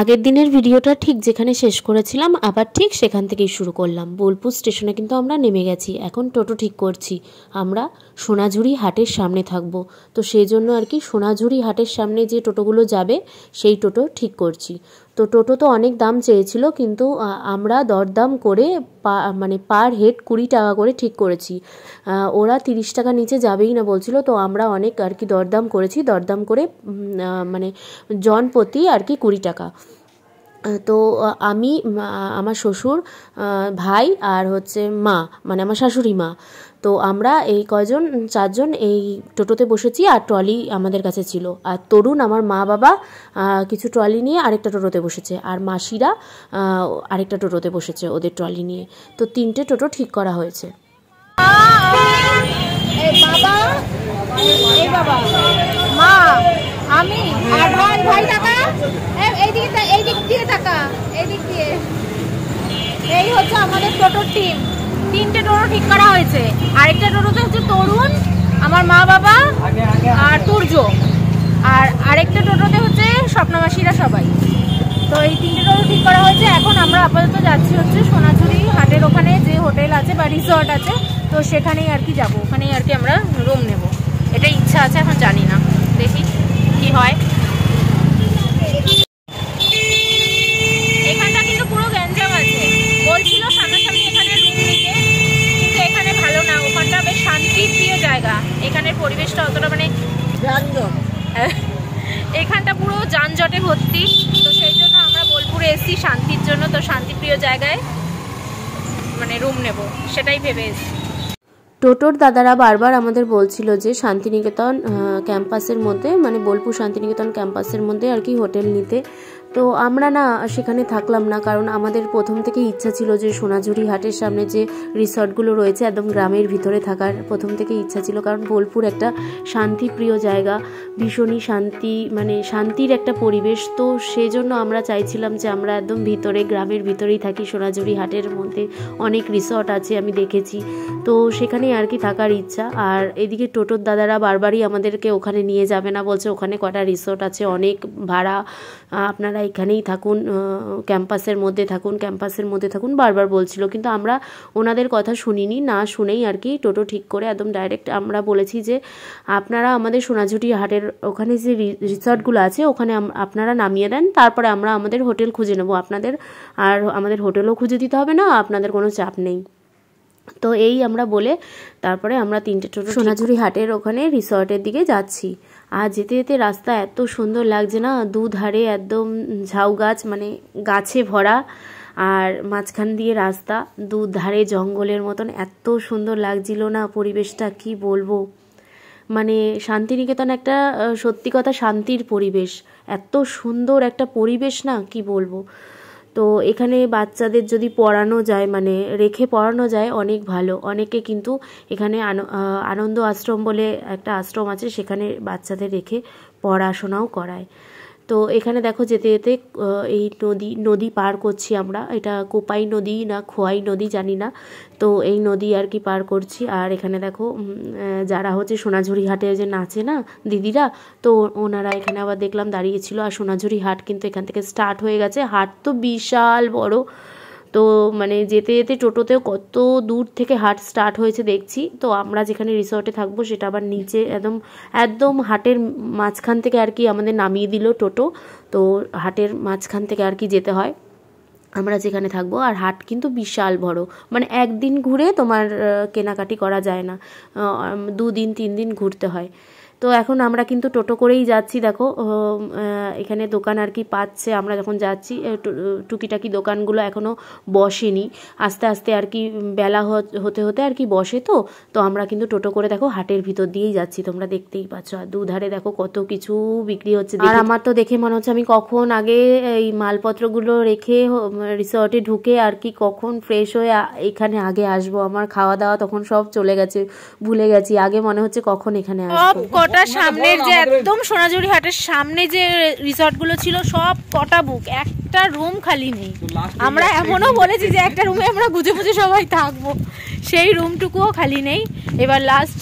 আগের দিনের ভিডিওটা ঠিক যেখানে শেষ করেছিলাম আবার ঠিক সেখান থেকেই শুরু করলাম। বোলপুর স্টেশনে কিন্তু আমরা নেমে গেছি, এখন টোটো ঠিক করছি। আমরা সোনাঝুরি হাটের সামনে থাকব, তো সেই জন্য আর কি সোনাঝুরি হাটের সামনে যে টোটোগুলো যাবে সেই টোটো ঠিক করছি। তো টোটো তো অনেক দাম চেয়েছিল, কিন্তু আমরা দরদাম করে মানে পার হেড 20 টাকা করে ঠিক করেছি। ওরা 30 টাকা নিচে যাবেই না বলছিল, তো আমরা অনেক আর কি দরদাম করেছি। দরদাম করে মানে জনপ্রতি আর কি 20 টাকা। তো আমি, আমার শ্বশুর, ভাই আর হচ্ছে মা, মানে আমার শাশুড়ি মা, তো আমরা এই কয়জন 4 জন এই টোটোতে বসেছি। আর ট্রলি আমাদের কাছে ছিল। আর তরুণ, আমার মা বাবা কিছু ট্রলি নিয়ে আরেকটা টোটোতে বসেছে, আর মাসিরা আরেকটা টোটোতে বসেছে ওদের ট্রলি নিয়ে। তো 3টে টোটো ঠিক করা হয়েছে। মা, আমি আর ভাই টাকা এই দিক দিয়ে টাকা, এই দিক দিয়ে। এই হচ্ছে আমাদের টোটোর টিম। 3টে টোটো ঠিক করা হয়েছে। আরেকটা টোটোতে হচ্ছে তরুণ, আমার মা বাবা আর তুর্য, আর আরেকটা টোটোতে হচ্ছে স্বপ্নবাসীরা সবাই। তো এই 3টে টোটো ঠিক করা হয়েছে। এখন আমরা আপাতত যাচ্ছি হচ্ছে সোনাঝুরি হাটের ওখানে যে হোটেল আছে বা রিসর্ট আছে, তো সেখানেই আর কি যাবো। ওখানেই আর কি আমরা রুম নেব, এটা ইচ্ছা আছে, এখন জানি না, দেখি কি হয়। এখানটা কিন্তু পুরো গ্যাঞ্জাম আছে, বলছিল সামনাসামনি এখানে রুম নিতে, কিন্তু এখানে ভালো না। ওখানটা বেশ শান্তিপ্রিয় জায়গা, এখানের পরিবেশটা অতটা মানে এখানটা পুরো যানজটে ভর্তি। তো সেই জন্য আমরা বোলপুরে এসেছি শান্তির জন্য, তো শান্তিপ্রিয় জায়গায় মানে রুম নেব সেটাই ভেবে এসেছি। টোটোর দাদারা বারবার আমাদের বলছিল যে শান্তিনিকেতন ক্যাম্পাসের মধ্যে, মানে বোলপুর শান্তিনিকেতন ক্যাম্পাসের মধ্যে আর কি হোটেল নিতে। তো আমরা না সেখানে থাকলাম না, কারণ আমাদের প্রথম থেকে ইচ্ছা ছিল যে সোনাঝুরি হাটের সামনে যে রিসর্টগুলো রয়েছে একদম গ্রামের ভিতরে থাকার প্রথম থেকে ইচ্ছা ছিল। কারণ বোলপুর একটা শান্তিপ্রিয় জায়গা, ভীষণই শান্তি, মানে শান্তির একটা পরিবেশ। তো সেই জন্য আমরা চাইছিলাম যে আমরা একদম ভিতরে, গ্রামের ভিতরেই থাকি। সোনাঝুরি হাটের মধ্যে অনেক রিসর্ট আছে, আমি দেখেছি, তো সেখানেই আর কি থাকার ইচ্ছা। আর এদিকে টোটোর দাদারা বারবারই আমাদেরকে ওখানে নিয়ে যাবে না, বলছে ওখানে কটা রিসর্ট আছে, অনেক ভাড়া, আপনারা এখানেই থাকুন, ক্যাম্পাসের মধ্যে থাকুন, ক্যাম্পাসের মধ্যে থাকুন, বারবার বলছিল। কিন্তু আমরা ওনাদের কথা শুনিনি, না শুনেই আর কি টোটো ঠিক করে একদম ডাইরেক্ট আমরা বলেছি যে আপনারা আমাদের সোনাঝুরি হাটের ওখানে যে রিসর্টগুলো আছে ওখানে আপনারা নামিয়ে দেন, তারপরে আমরা আমাদের হোটেল খুঁজে নেব আপনাদের। আর আমাদের হোটেলও খুঁজে দিতে হবে না, আপনাদের কোনো চাপ নেই। তো এই আমরা বলে তারপরে আমরা 3টে টোটো সোনাঝুরি হাটের ওখানে রিসর্টের দিকে যাচ্ছি। আর যেতে যেতে রাস্তা এত সুন্দর লাগছে না, দুধারে একদম ঝাউ গাছ, মানে গাছে ভরা, আর মাঝখান দিয়ে রাস্তা, দুধারে জঙ্গলের মতন, এত সুন্দর লাগছিল না পরিবেশটা, কি বলবো। মানে শান্তিনিকেতন একটা সত্যি কথা শান্তির পরিবেশ, এত সুন্দর একটা পরিবেশ না, কি বলবো। তো এখানে বাচ্চাদের যদি পড়ানো যায়, মানে রেখে পড়ানো যায় অনেক ভালো। অনেকে কিন্তু এখানে আনন্দ আশ্রম বলে একটা আশ্রম আছে, সেখানে বাচ্চাদের রেখে পড়াশোনাও করায়। তো এখানে দেখো যেতে যেতে এই নদী পার করছি আমরা, এটা কোপাই নদী না খোয়াই নদী জানি না, তো এই নদী আর কি পার করছি। আর এখানে দেখো যারা হচ্ছে সোনাঝুরি হাটে যে নাচে না দিদিরা, তো ওনারা এখানে আবার দেখলাম দাঁড়িয়েছিল। আর সোনাঝুরি হাট কিন্তু এখান থেকে স্টার্ট হয়ে গেছে, হাট তো বিশাল বড়। তো মানে যেতে যেতে টোটোতেও কত দূর থেকে হাট স্টার্ট হয়েছে দেখছি। তো আমরা যেখানে রিসর্টে থাকবো সেটা আবার নিচে একদম হাটের মাঝখান থেকে আর কি আমাদের নামিয়ে দিল টোটো। তো হাটের মাঝখান থেকে আর কি যেতে হয় আমরা যেখানে থাকবো। আর হাট কিন্তু বিশাল বড়, মানে একদিন ঘুরে তোমার কেনাকাটি করা যায় না, 2 দিন 3 দিন ঘুরতে হয়। তো এখন আমরা কিন্তু টোটো করেই যাচ্ছি। দেখো এখানে দোকান আর কি পাচ্ছে, আমরা যখন যাচ্ছি টুকিটাকি দোকানগুলো এখনও বসেনি, আস্তে আস্তে আর কি বেলা হতে হতে আর কি বসে। তো আমরা কিন্তু টোটো করে দেখো হাটের ভিতর দিয়েই যাচ্ছি, তোমরা দেখতেই পাচ্ছ। আর দুধারে দেখো কত কিছু বিক্রি হচ্ছে। আর আমার তো দেখে মনে হচ্ছে আমি কখন আগে এই মালপত্রগুলো রেখে রিসর্টে ঢুকে আর কি কখন ফ্রেশ হয়ে এখানে আগে আসবো। আমার খাওয়া দাওয়া তখন সব চলে গেছে, ভুলে গেছি আগে মনে হচ্ছে কখন এখানে আসবো। কটা সামনের যে একদম সোনাঝুরি হাটের সামনে যে রিসর্টগুলো ছিল সব কটা বুক, একটা রুম খালি নেই। আমরা এমনও বলেছি যে একটা রুমে আমরা গুজে গুজে সবাই থাকবো, সেই রুমটুকুও খালি নেই। এবার লাস্ট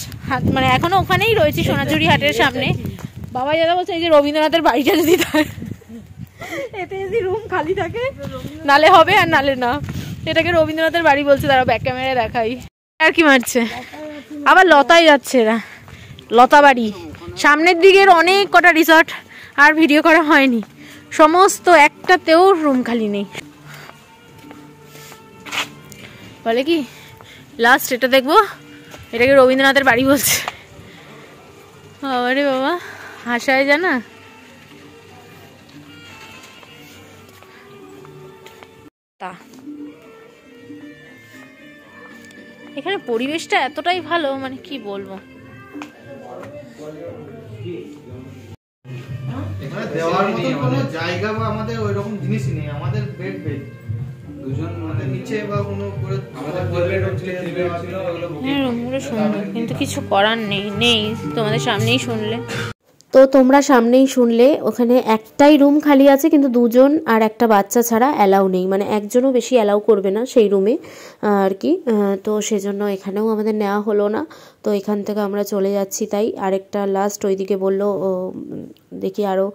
মানে এখনো ওখানেই রয়েছি সোনাঝুরি হাটের সামনে। বাবাই দাদা বলছে এই যে রবীন্দ্রনাথের বাড়িটা যদি এতে যদি রুম খালি থাকে নালে হবে আর নালে না। এটাকে রবীন্দ্রনাথের বাড়ি বলছে, তারা ব্যাক ক্যামেরায় দেখাই। আর কি মারছে আবার লতাই যাচ্ছে, এরা লতা বাড়ি সামনের দিকের অনেক কটা রিসর্ট আর ভিডিও করা হয়নি, সমস্ত একটাতেও রুম খালি নেই। বলে কি লাস্ট এটা দেখবো, এটাকে রবীন্দ্রনাথের বাড়ি বলছে। আরে বাবা হাসায় জানা। এখানে পরিবেশটা এতটাই ভালো, মানে কি বলবো। এখানে দেওয়ার মতো কোনো জায়গা বা আমাদের ওইরকম জিনিসই নেই। আমাদের বেড দুজন মানে নিচে বা কোনো করে আমাদের বেডরুম ছিল, হ্যাঁ রুমগুলো সুন্দর, কিন্তু কিছু করার নেই তোমাদের সামনেই শুনলে। তো তোমরা সামনেই শুনলে ওখানে একটাই রুম খালি আছে, কিন্তু দুজন আর একটা বাচ্চা ছাড়া অ্যালাউ নেই, মানে একজনও বেশি অ্যালাউ করবে না সেই রুমে আর কি। তো সেজন্য এখানেও আমাদের নেওয়া হলো না। তো এখান থেকে আমরা চলে যাচ্ছি। তাই আরেকটা লাস্ট ওইদিকে বললো দেখি আরও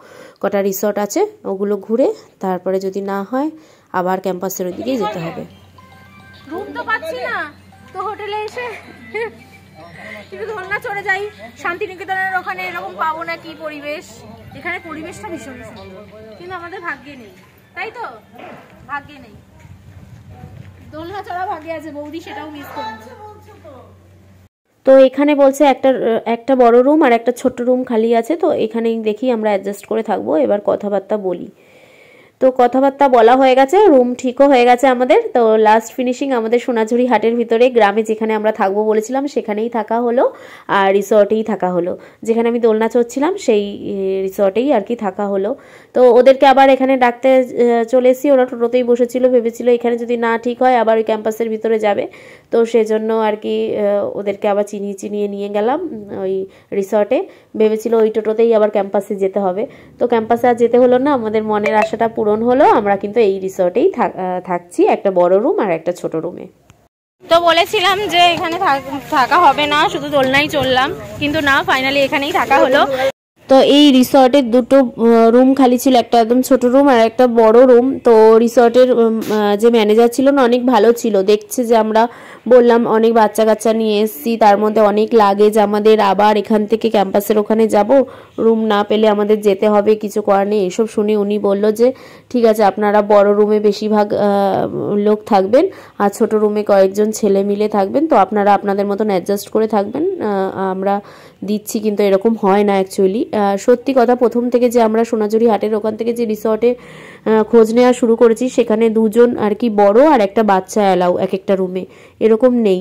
কটা রিসর্ট আছে, ওগুলো ঘুরে তারপরে যদি না হয় আবার ক্যাম্পাসের ওইদিকেই যেতে হবে। রুম তো পাচ্ছি না, তো হোটেলে এসে একটু দোলনা চড়ে যাই। শান্তিনিকেতনের ওখানে এরকম পাবো না কি পরিবেশ, এখানে পরিবেশটা ভীষণ সুন্দর, কিন্তু আমাদের ভাগ্যে নেই। তাই তো ভাগ্যে নেই, দোলনা চড়া ভাগ্যে আছে বৌদি, সেটাও মিস করছে। তো এখানে বলছে একটা বড় রুম আর একটা ছোট্ট রুম খালি আছে, তো এখানেই দেখি আমরা অ্যাডজাস্ট করে থাকবো। এবার কথাবার্তা বলি। তো কথাবার্তা বলা হয়ে গেছে, রুম ঠিকও হয়ে গেছে আমাদের। তো লাস্ট ফিনিশিং আমাদের সোনাঝুরি হাটের ভিতরে গ্রামে যেখানে আমরা থাকবো বলেছিলাম সেখানেই থাকা হলো, আর রিসর্টেই থাকা হলো। যেখানে আমি দোলনা চড়ছিলাম সেই রিসর্টেই আর কি থাকা হলো। তো ওদেরকে আবার এখানে ডাকতে চলে এসেছি, ওরা টোটোতেই বসেছিল, ভেবেছিল এখানে যদি না ঠিক হয় আবার ওই ক্যাম্পাসের ভিতরে যাবে। তো সেজন্য আর কি ওদেরকে আবার চিনিয়ে নিয়ে গেলাম ওই রিসর্টে। ভেবেছিল ওই টোটোতেই আবার ক্যাম্পাসে যেতে হবে, তো ক্যাম্পাসে আর যেতে হলো না। আমাদের মনের আশাটা পূরণ হলো, আমরা কিন্তু এই রিসর্টেই থাকছি, একটা বড় রুম আর একটা ছোট রুমে। তো বলেছিলাম যে এখানে থাকা হবে না, শুধু দোলনাই চললাম, কিন্তু না, ফাইনালি এখানেই থাকা হলো। তো এই রিসর্টের দুটো রুম খালি ছিল, একটা একদম ছোট রুম আর একটা বড় রুম। তো রিসর্টের যে ম্যানেজার ছিল না অনেক ভালো ছিল, দেখছে যে আমরা বললাম অনেক বাচ্চা কাচ্চা নিয়ে এসেছি, তার মধ্যে অনেক লাগেজ আমাদের, আবার এখান থেকে ক্যাম্পাসের ওখানে যাব, রুম না পেলে আমাদের যেতে হবে, কিছু করার নেই। এসব শুনে উনি বলল যে ঠিক আছে আপনারা বড় রুমে বেশিরভাগ লোক থাকবেন আর ছোট রুমে কয়েকজন ছেলে মিলে থাকবেন, তো আপনারা আপনাদের মতন অ্যাডজাস্ট করে থাকবেন, আমরা দিচ্ছি। কিন্তু এরকম হয় না অ্যাকচুয়ালি। সত্যি কথা, প্রথম থেকে যে আমরা সোনাঝুরি হাটের ওখান থেকে যে রিসর্টে খোঁজ নেওয়া শুরু করেছি সেখানে দুজন আর কি বড় আর একটা বাচ্চা অ্যালাউ এক একটা রুমে, এরকম নেই।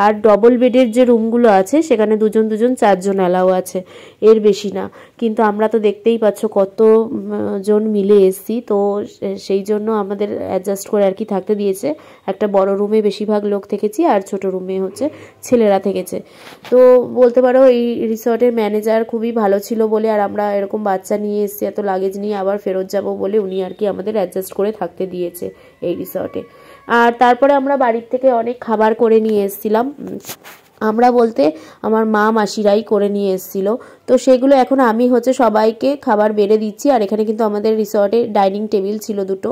আর ডবল বেডের যে রুমগুলো আছে সেখানে দুজন চারজন অ্যালাউ আছে, এর বেশি না। কিন্তু আমরা তো দেখতেই পাচ্ছ কত জন মিলে এসছি, তো সেই জন্য আমাদের অ্যাডজাস্ট করে আর কি থাকতে দিয়েছে। একটা বড় রুমে বেশিরভাগ লোক থেকেছি আর ছোট রুমে হচ্ছে ছেলেরা থেকেছে। তো বলতে পারো এই রিসর্টের ম্যানেজার খুবই ভালো ছিল বলে, আর আমরা এরকম বাচ্চা নিয়ে এসছি, এত লাগেজ নিয়ে আবার ফেরত যাব বলে উনি আর কি আমাদের অ্যাডজাস্ট করে থাকতে দিয়েছে এই রিসর্টে। আর তারপরে আমরা বাড়ির থেকে অনেক খাবার করে নিয়ে এসেছিলাম, আমরা বলতে আমার মা মাসিরাই করে নিয়ে এসেছিল। তো সেগুলো এখন আমি হচ্ছে সবাইকে খাবার বেড়ে দিচ্ছি। আর এখানে কিন্তু আমাদের রিসর্টে ডাইনিং টেবিল ছিল দুটো,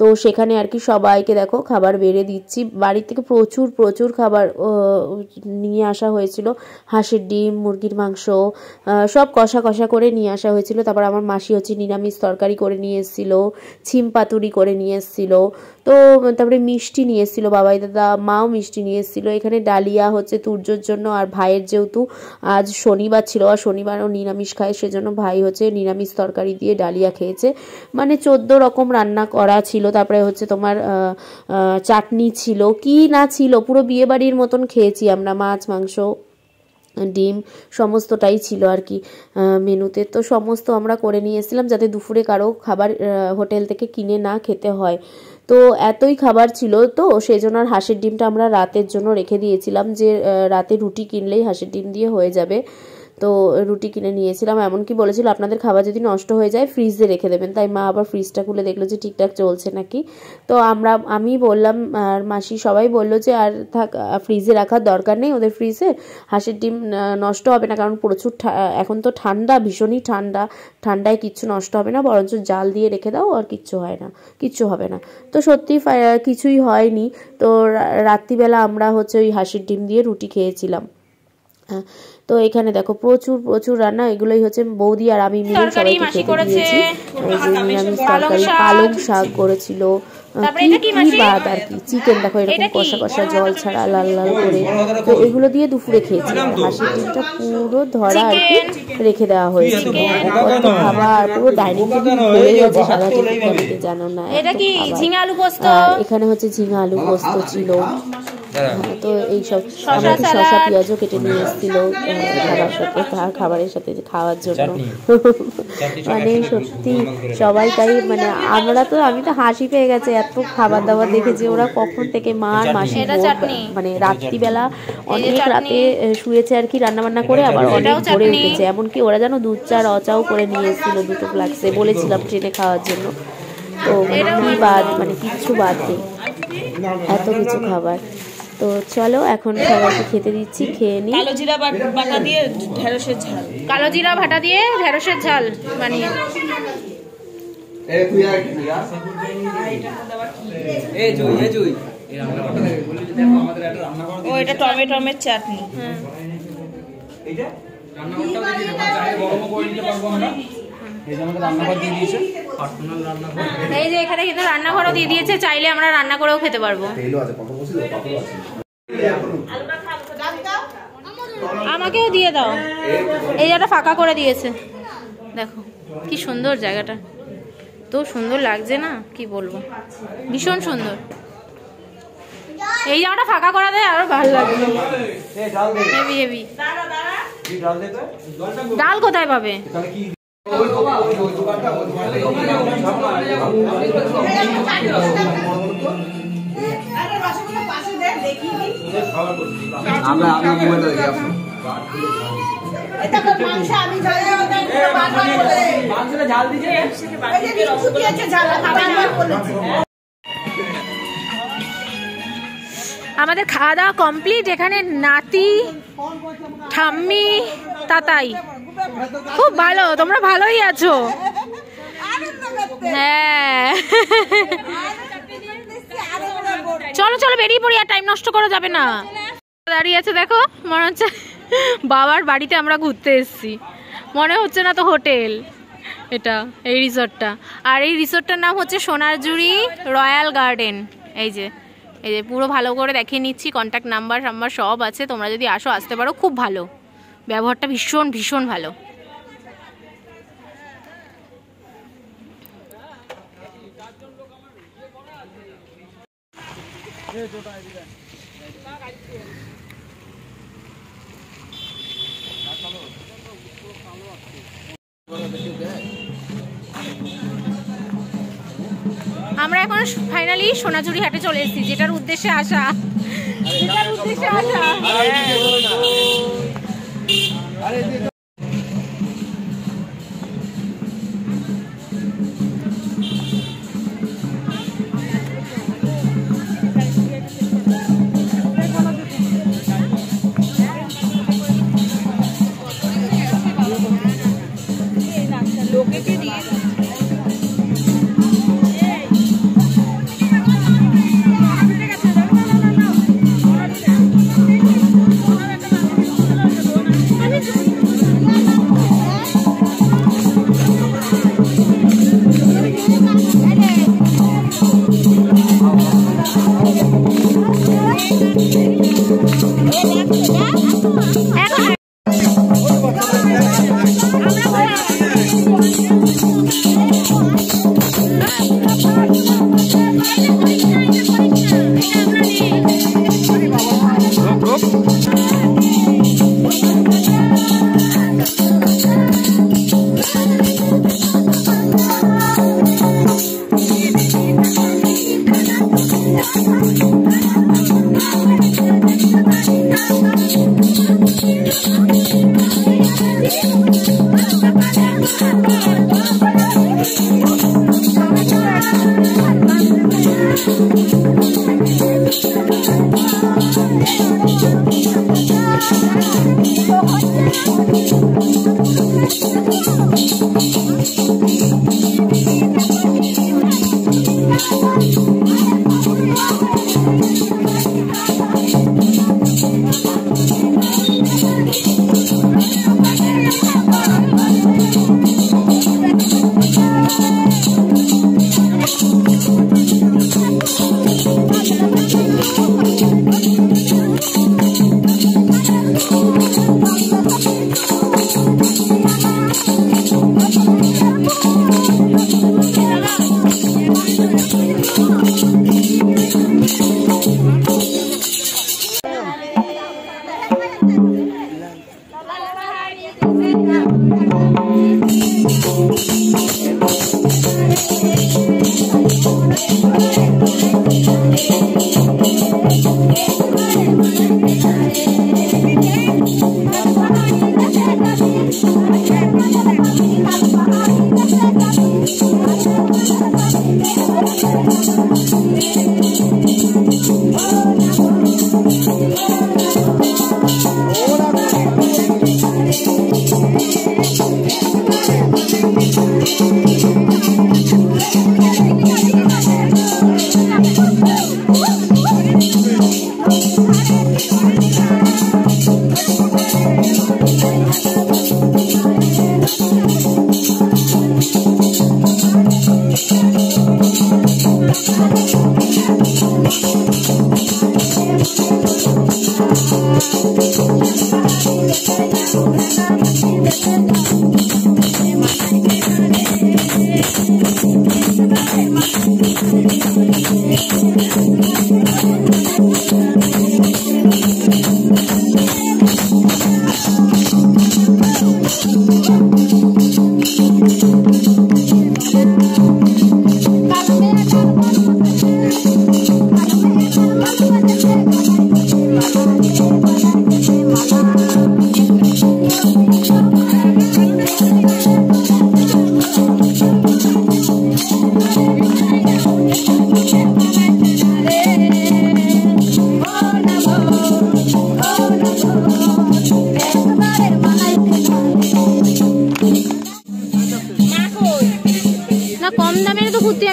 তো সেখানে আর কি সবাইকে দেখো খাবার বেড়ে দিচ্ছি। বাড়ির থেকে প্রচুর খাবার নিয়ে আসা হয়েছিল, হাঁসের ডিম, মুরগির মাংস, সব কষা করে নিয়ে আসা হয়েছিল। তারপর আমার মাসি হচ্ছে নিরামিষ তরকারি করে নিয়ে এসেছিলো, ছিম পাতুরি করে নিয়ে এসেছিলো। তো তো তারপরে মিষ্টি নিয়ে এসেছিলো বাবাই দাদা, মাও মিষ্টি নিয়ে এসেছিলো। এখানে ডালিয়া হচ্ছে তুর্যর জন্য, আর ভাইয়ের যেহেতু আজ শনিবার ছিল আর শনিবারও নিরামিষ খায়, সেজন্য ভাই হচ্ছে নিরামিষ তরকারি দিয়ে ডালিয়া খেয়েছে। মানে 14 রকম রান্না করা ছিল। তারপরে হচ্ছে তোমার চাটনি ছিল, কি না ছিল, পুরো বিয়ে বাড়ির মতন খেয়েছি আমরা। মাছ, মাংস, ডিম সমস্তটাই ছিল আর কি মেনুতে। তো সমস্ত আমরা করে নিয়ে এসেছিলাম যাতে দুপুরে কারো খাবার হোটেল থেকে কিনে না খেতে হয়। তো এতই খাবার ছিল, তো সেই জন্য আর হাঁসের ডিমটা আমরা রাতের জন্য রেখে দিয়েছিলাম, যে রাতে রুটি কিনলেই হাঁসের ডিম দিয়ে হয়ে যাবে। তো রুটি কিনে নিয়েছিলাম। এমনকি বলেছিল আপনাদের খাবার যদি নষ্ট হয়ে যায় ফ্রিজে রেখে দেবেন। তাই মা আবার ফ্রিজটা খুলে দেখলো যে ঠিকঠাক চলছে নাকি। তো আমি বললাম আর মাসি সবাই বললো যে আর থাক, ফ্রিজে রাখার দরকার নেই, ওদের ফ্রিজে হাঁসের ডিম নষ্ট হবে না, কারণ প্রচুর এখন তো ঠান্ডা, ভীষণই ঠান্ডায় কিচ্ছু নষ্ট হবে না, বরঞ্চ জাল দিয়ে রেখে দাও আর কিচ্ছু হবে না। তো সত্যি কিছুই হয়নি। তো রাত্রিবেলা আমরা হচ্ছে ওই হাঁসের ডিম দিয়ে রুটি খেয়েছিলাম। তো এখানে দেখো প্রচুর রান্না, এগুলোই হচ্ছে বৌদি আর আমি মিলে সবাইকে খেতে দিয়েছি। নিরামিষ তরকারি, পালং শাক করেছিল, কি বাদ আর কি, চিকেন দেখো এরকম কষা কষা জল ছাড়া লাল লাল করে। তো এগুলো দিয়ে দুপুরে খেয়েছিলাম। হাঁসের ডিমটা পুরো ধরা আর কি রেখে দেওয়া হয়েছিল। খাবার পুরো ডাইনিং টেবিল হয়ে গেছে সারা টিভিতে, জানো না। এখানে হচ্ছে ঝিঙা আলু পোস্ত ছিল। তো এইসব আমরা শসা পেঁয়াজও কেটে নিয়ে এসেছিল খাবারের সাথে খাওয়ার জন্য। মানে সত্যি সবাই তাই, মানে আমি তো হাসি পেয়ে গেছে, এত খাবার দাবার দেখেছি। ওরা কখন থেকে মাসি মানে রাত্রিবেলা অনেক রাতে শুয়েছে আর কি রান্না বান্না করে, আবার অনেক ভোরে উঠেছে। এমনকি ওরা যেন দুধ চা রচাও করে নিয়ে এসেছিল 2 ফ্লাক্সে, বলেছিলাম ট্রেনে খাওয়ার জন্য। তো কি বাদ, মানে কিচ্ছু বাদ নেই, এত কিছু খাবার। তো চলো এখন সবাইকে খেতে দিচ্ছি, খেয়ে নিই। কালো জিরা বাটা দিয়ে ঢেঁড়সের ঝাল, কালো জিরা বাটা দিয়ে ঢেঁড়সের ঝাল বানিয়ে। ও এটা টমেটোমের চাটনি। এই যে এখানে কিন্তু রান্নাঘরও দিয়ে দিয়েছে, চাইলে আমরা রান্না করেও খেতে পারবো। আমাকেও দিয়ে দাও, এই জায়গাটা ফাঁকা করে দিয়েছে, দেখো কি সুন্দর জায়গাটা, তো সুন্দর লাগছে না, কি বলবো, ভীষণ সুন্দর। এই জায়গাটা ফাঁকা করা দেয় আরো ভালো লাগবে। Heavy heavy. ডাল কোথায় পাবে? আমাদের খাওয়া দাওয়া কমপ্লিট। এখানে নাতি, ঠাম্মি, তাতাই খুব ভালো, তোমরা ভালোই আছো। হ্যাঁ চলো চলো বেরিয়ে পড়ি, আর টাইম নষ্ট করা যাবে না। দাঁড়িয়ে আছে দেখো, মনে হচ্ছে বাবার বাড়িতে আমরা ঘুরতে এসেছি, মনে হচ্ছে না তো হোটেল এটা, এই রিসোর্টটা। আর এই রিসোর্টটার নাম হচ্ছে সোনারজুড়ি রয়্যাল গার্ডেন। এই যে পুরো ভালো করে দেখিয়ে নিচ্ছি, কন্ট্যাক্ট নাম্বার সব আছে, তোমরা যদি আসতে পারো, খুব ভালো, ব্যবহারটা ভীষণ ভীষণ ভালো। আমরা এখন ফাইনালি সোনাঝুরি হাটে চলে এসেছি, যেটার উদ্দেশ্যে আসা।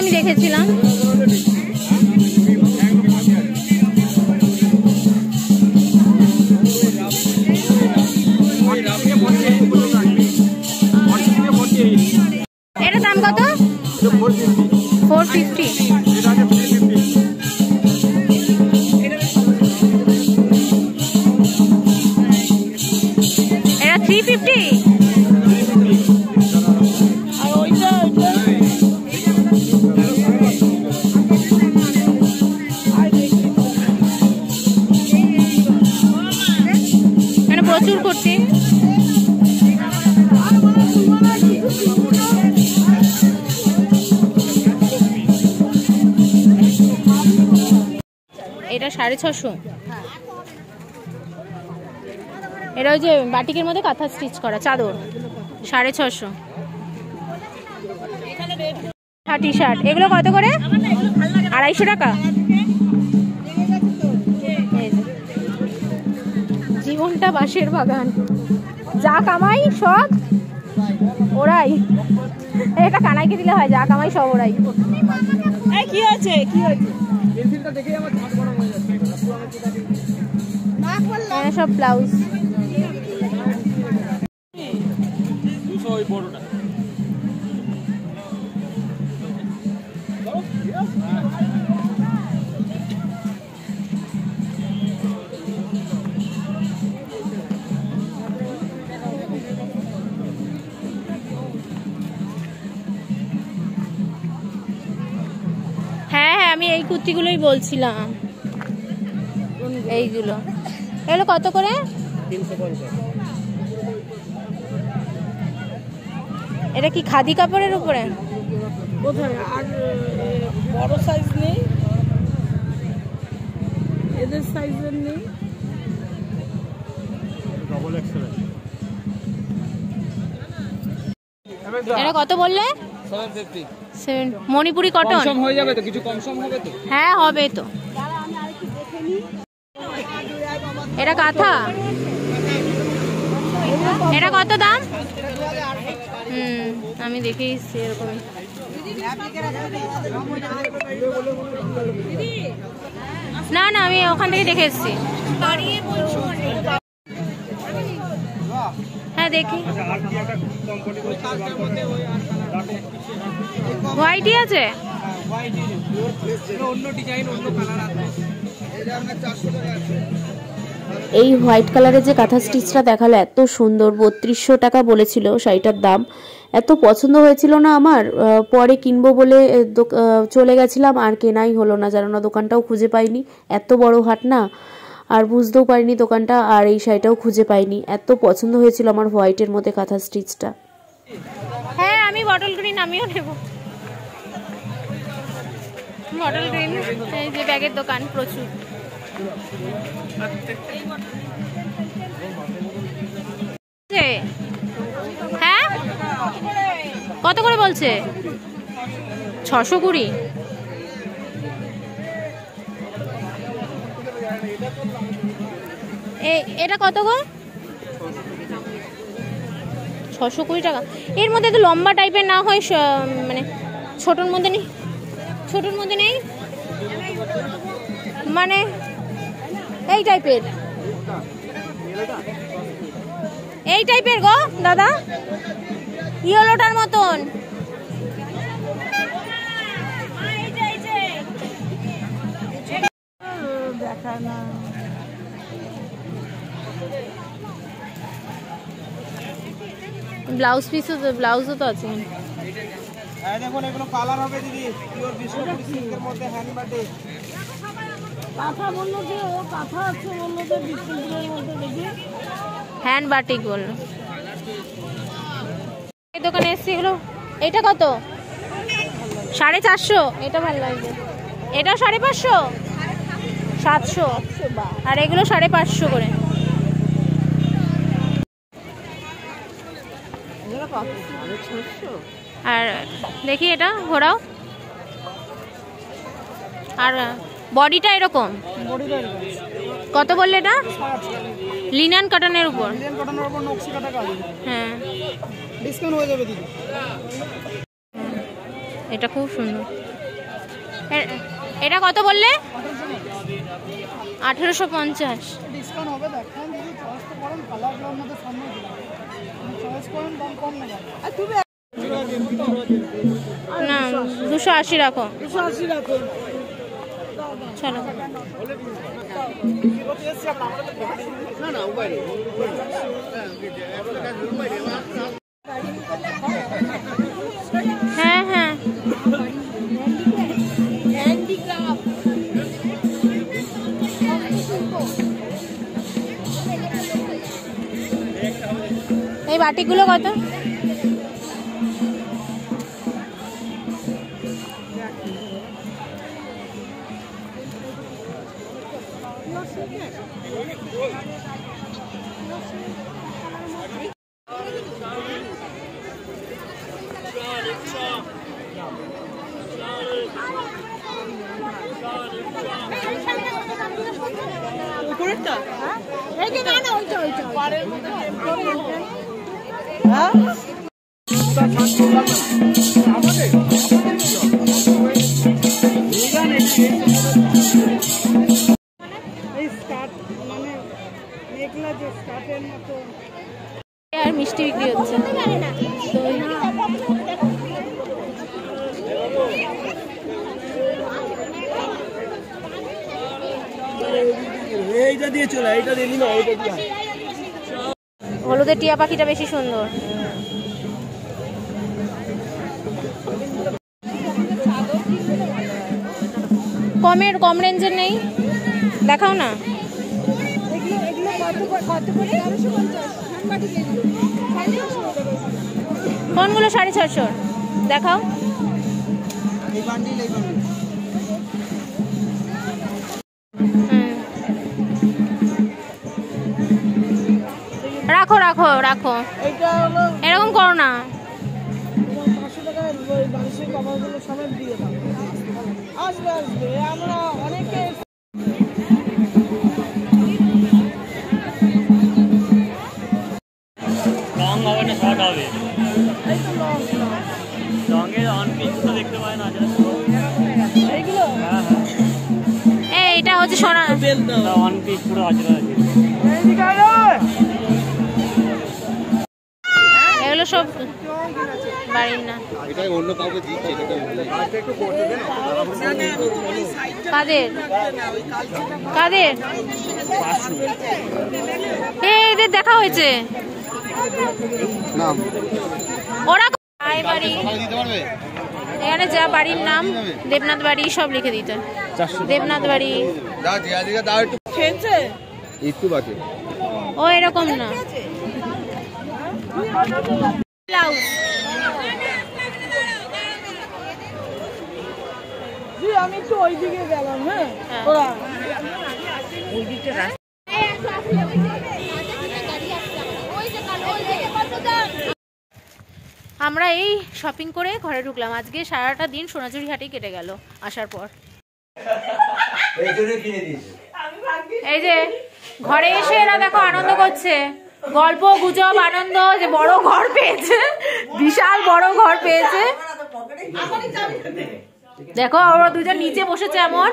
আমি দেখেছিলাম। এটার দাম কত? 450। এটা 350। প্রচুর করতে এটা 650। এটা ওই যে বাটিকের মধ্যে কাঁথা স্টিচ করা চাদর 650। টি শার্ট এগুলো কত করে? 250 টাকা। জীবনটা বাঁশের বাগান, যা কামাই সব ওরাই। এটা কানাইকে দিলে হয়, যা কামাই সব ওরাই। কি আছে কি হয়েছে? সব ব্লাউজ কুর্তিগুলোই বলছিলাম, এইগুলো এগুলো কত করে? 350। এটা কি খাদি কাপড়ের উপরে? কোথায় আর বড় সাইজ নেই, এদের সাইজের নেই। Double XL. এটা কত বললে? 750। মণিপুরি কটন কম হয়ে যাবে তো, কিছু কম সম হবে তো? হ্যাঁ হবে তো। এটা কাঁথা, এটা কত দাম? আমি দেখেছি এরকমই। না না আমি ওখান থেকে দেখে এসেছি। হ্যাঁ দেখি, হোয়াইটই আছে। এই হোয়াইট কালারের যে কাঁথা স্টিচটা দেখালো এত সুন্দর, 3200 টাকা বলেছিল শাড়িটার দাম। এত পছন্দ হয়েছিল না আমার, পরে কিনবো বলে চলে গেছিলাম, আর কেনাই হলো না, জানো না দোকানটাও খুঁজে পাইনি, এত বড় হাট না, আর বুঝতেও পারিনি দোকানটা, আর এই শাড়িটাও খুঁজে পাইনি। এত পছন্দ হয়েছিল আমার হোয়াইটের মধ্যে কাঁথা স্টিচটা। হ্যাঁ আমি বটল গ্রিন আমিও নেব, বটল গ্রিন। এই যে ব্যাগের দোকান প্রচুর। হ্যাঁ কত করে বলছে? 620। এটা কত গো? 620 টাকা। এর মধ্যে তো লম্বা টাইপের না হয়, মানে ছোটোর মধ্যে নেই, ছোটোর মধ্যে নেই, মানে এই টাইপের, এই টাইপের গো দাদা, ইয়েলোটার মতন। দেখা না ব্লাউজ পিসও তো, ব্লাউজও তো আছে। দেখুন এগুলো কালার হবে দিদি, পিওর বিষ্ণুপুরি সিল্কের মধ্যে হ্যান্ড বাটে। কাঁথা বললো যে ও কাঁথা আছে, বললো যে বিষ্ণুপুরের মধ্যে দেখি হ্যান্ড বাটিক বললো। এই দোকানে এসছি, এগুলো এটা কত? 450। এটা ভালো লাগবে, এটা 550, 700, আর এগুলো 550 করে। আর দেখি এটা ঘোরাও, আর বডিটা এরকম কত বললে? এটা লিনান কটনের উপর, হ্যাঁ ডিসকাউন্ট হয়ে যাবে দিদি। এটা খুব সুন্দর। এটা কত বললে? 1850। ডিসকাউন্ট হবে, দেখেন দিদি, চয়েস তো করেন, কালারগুলোর মধ্যে সামনে দিলাম, চয়েস করেন, দাম কম নেবেন। না 280 রাখো, 280 রাখো। চলো। হ্যাঁ হ্যাঁ এই বাটিগুলো কত? আর মিষ্টি বিক্রি হচ্ছে। এইটা দিয়ে চলে, এইটা দিয়ে নিবা, এইটা দিয়ে। হলুদের টিয়া পাখিটা বেশি সুন্দর। কম রেঞ্জের নেই? দেখাও না। কোনগুলো 650? দেখাও। রাখো রাখো রাখো, এরকম করো না। 500 টাকা বালিশের কভারগুলো সমেত দিয়ে দাও। আসবে আসবে, আমরা অনেকে লং হবে না শর্ট হবে? এই তো লং লংয়ের অন পিস তো দেখতে পায় না এইগুলো। হ্যাঁ এই এটা হচ্ছে সোনা, হ্যাঁ অন পিস পুরো আজরা আছে। এগুলো সব বাড়ির না। এটাই অন্য কাউকে দিচ্ছে, কাদের কাদের এদের দেখা হয়েছে ওরা বাড়ি এখানে যা বাড়ির নাম দেবনাথ বাড়ি সব লিখে দিতে। দেবনাথ বাড়ি ও এরকম না। ব্লাউজ আমি একটু ওই দিকে গেলাম। হ্যাঁ ওরা আমরা এই শপিং করে ঘরে ঢুকলাম। আজকে সারাটা দিন সোনাঝুরি হাটেই কেটে গেল আসার পর। এই যে ঘরে এসে এরা দেখো আনন্দ করছে, গল্প গুজব আনন্দ, যে বড় ঘর পেয়েছে, বিশাল বড় ঘর পেয়েছে। দেখো ওরা দুজন নিচে বসেছে, এমন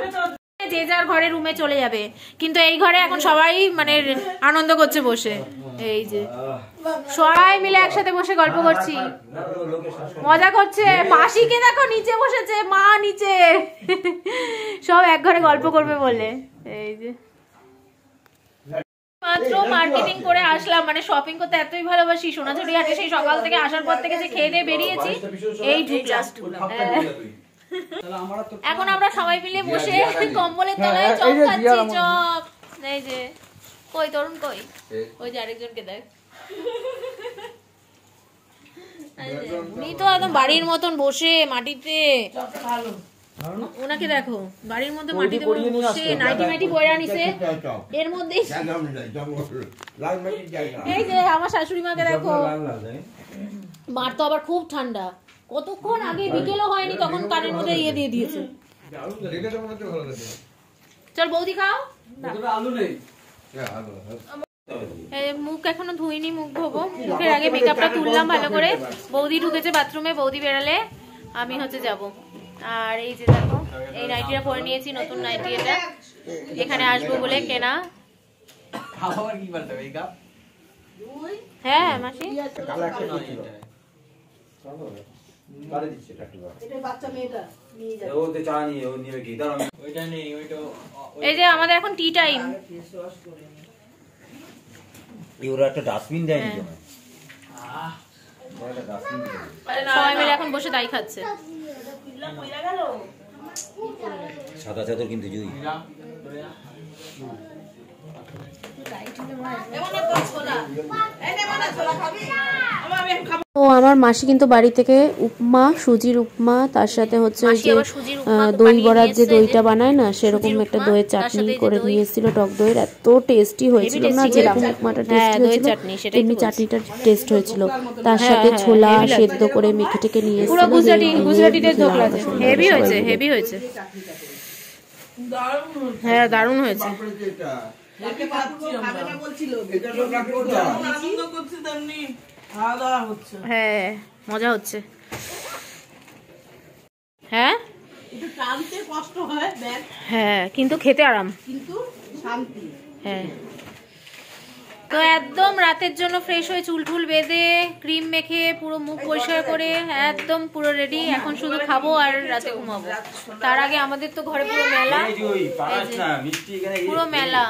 যে যার ঘরে রুমে চলে যাবে, কিন্তু এই ঘরে এখন সবাই মানে আনন্দ করছে বসে। এই যে সবাই মিলে একসাথে বসে গল্প করছি, মজা করছে। মাসিকে দেখো নিচে বসেছে, মা নিচে, সব এক ঘরে গল্প করবে বলে। এই যে মাত্র মার্কেটিং করে আসলাম, মানে শপিং করতে এতই ভালোবাসি। সোনাঝুরি হাটে সেই সকাল থেকে আসার পর থেকে যে খেয়ে দিয়ে বেরিয়েছি, এই ঢুকলাম। এখন আমরা সবাই মিলে বসে কম্বলের তলায় চপ খাচ্ছি, চপ। এই যে কই তরুণ কই, ওই যে আরেকজনকে দেখ, উনি তো একদম বাড়ির মতন বসে মাটিতে। ওনাকে দেখো বাড়ির মধ্যে মাটিতে বসে নাইটি মাইটি পরে আনিছে, এর মধ্যেই। এই যে আমার শাশুড়ি মাকে দেখো, মার তো আবার খুব ঠান্ডা, কতক্ষণ আগে বিকেলও হয়নি তখন কানের মধ্যে ইয়ে দিয়ে দিয়েছে। চল বৌদি খাও। মুখ এখনো ধুইনি, মুখ ধোবো। মুখের আগে মেকআপটা তুললাম ভালো করে। বৌদি ঢুকেছে বাথরুমে, বৌদি বেরালে আমি হচ্ছে যাব। আর এই যে দেখো এই নাইটিটা পরে নিয়েছি, নতুন নাইটি এটা, এখানে আসবো বলে কেনা। হ্যাঁ মাসি এই যে আমাদের এখন টি টাইম। সবাই মিলে এখন বসে তাই খাচ্ছে। সাদা চাদর কিন্তু জুই তো আমার মাসি কিন্তু বাড়ি থেকে উপমা, সুজির উপমা, তার সাথে হচ্ছে ওই যে দই বড়ার যে দইটা বানায় না, সেরকম একটা দইয়ের চাটনি করে নিয়ে এসেছিল, টক দইয়ের। এত টেস্টি হয়েছিল না, যেরকম উপমাটা টেস্টি হয়েছিল তেমনি চাটনিটা টেস্ট হয়েছিল। তার সাথে ছোলা সেদ্ধ করে মেখে টেকে নিয়ে এসেছিল। হেভি হয়েছে, হেভি হয়েছে, হ্যাঁ দারুণ হয়েছে। হ্যাঁ মজা হচ্ছে। হ্যাঁ হ্যাঁ কিন্তু খেতে আরাম, হ্যাঁ। তো একদম রাতের জন্য ফ্রেশ হয়ে চুল টুল বেঁধে ক্রিম মেখে পুরো মুখ পরিষ্কার করে একদম পুরো রেডি। এখন শুধু খাবো আর রাতে ঘুমাবো। তার আগে আমাদের তো ঘরে পুরো মেলা, পুরো মেলা।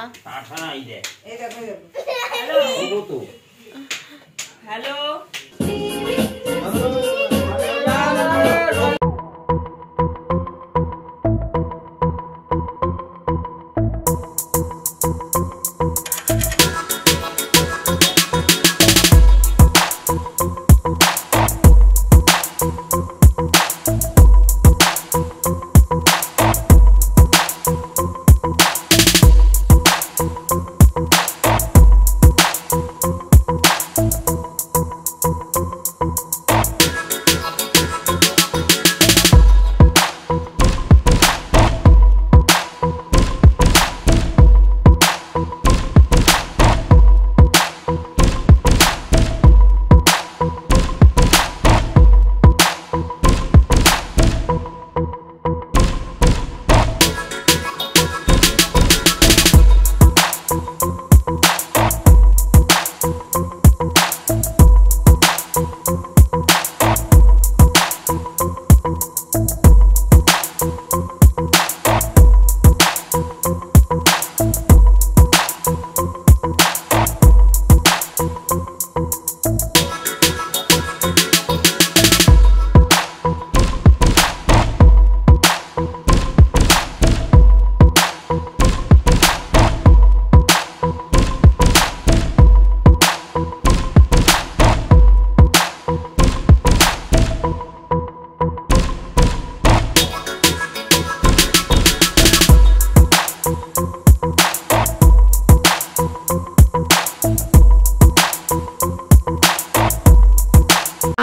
হ্যালো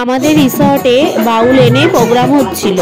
আমাদের রিসর্টে বাউল এনে প্রোগ্রাম হচ্ছিল।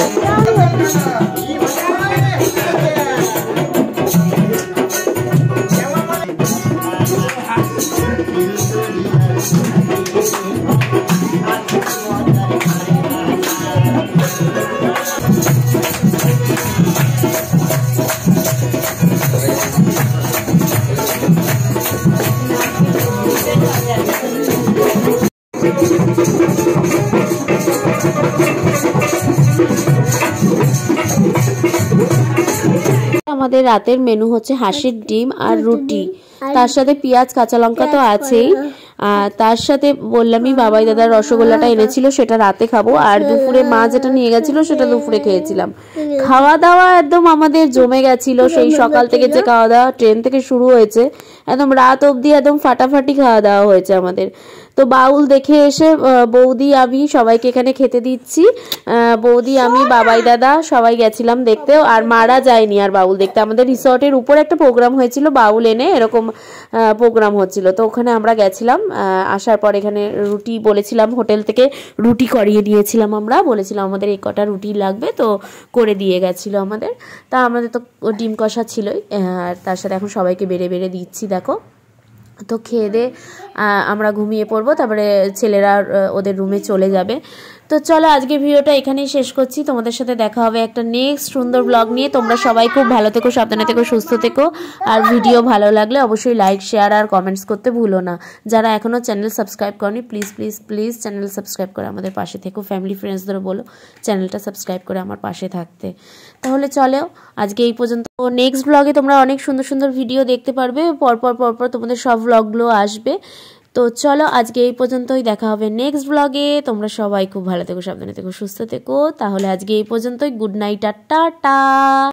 আমাদের রাতের মেনু হচ্ছে হাঁসের ডিম আর রুটি, তার সাথে পেঁয়াজ কাঁচা লঙ্কা তো আছেই। তার সাথে বললামই বাবাই দাদার রসগোল্লাটা এনেছিল, সেটা রাতে খাবো। আর দুপুরে মা যেটা নিয়ে গেছিল সেটা দুপুরে খেয়েছিলাম। খাওয়া দাওয়া একদম আমাদের জমে গেছিল। সেই সকাল থেকে যে খাওয়া দাওয়া ট্রেন থেকে শুরু হয়েছে, একদম রাত অবধি একদম ফাটাফাটি খাওয়া দাওয়া হয়েছে আমাদের। তো বাউল দেখে এসে বৌদি আমি সবাইকে এখানে খেতে দিচ্ছি। বৌদি আমি বাবাই দাদা সবাই গেছিলাম দেখতে, আর মারা যায়নি আর বাউল দেখতে। আমাদের রিসর্টের উপর একটা প্রোগ্রাম হয়েছিল, বাউল এনে এরকম প্রোগ্রাম হচ্ছিল, তো ওখানে আমরা গেছিলাম। আসার পর এখানে রুটি বলেছিলাম, হোটেল থেকে রুটি করিয়ে দিয়েছিলাম। আমরা বলেছিলাম আমাদের এই কটা রুটি লাগবে, তো করে দিয়ে গেছিলো আমাদের। তা আমাদের তো ডিম কষা ছিলই, আর তার সাথে এখন সবাইকে বেড়ে বেড়ে দিচ্ছি দেখো। তো খেয়ে দিয়ে আমরা ঘুমিয়ে পড়বো, তারপরে ছেলেরা ওদের রুমে চলে যাবে। তো চলো আজকে ভিডিওটা এখানেই শেষ করছি। তোমাদের সাথে দেখা হবে একটা নেক্সট সুন্দর ব্লগ নিয়ে। তোমরা সবাই খুব ভালো থেকো, সাবধানে থেকো, সুস্থ থেকো। আর ভিডিও ভালো লাগলে অবশ্যই লাইক, শেয়ার আর কমেন্টস করতে ভুলো না। যারা এখনও চ্যানেল সাবস্ক্রাইব করনি please please please channel subscribe করে আমাদের পাশে থেকো। ফ্যামিলি ফ্রেন্ডসদের বলো চ্যানেলটা সাবস্ক্রাইব করে আমার পাশে থাকতে। তাহলে চলো আজকে এই পর্যন্ত। নেক্সট ব্লগে তোমরা অনেক সুন্দর সুন্দর ভিডিও দেখতে পারবে, পরপর তোমাদের সব ব্লগগুলো আসবে। তো চলো আজকে এই পর্যন্তই, দেখা হবে নেক্সট ব্লগে। তোমরা সবাই খুব ভালো থেকো, সাবধানে থেকো, সুস্থ থেকো। তাহলে আজকে এই পর্যন্তই। গুড নাইট আর টাটা।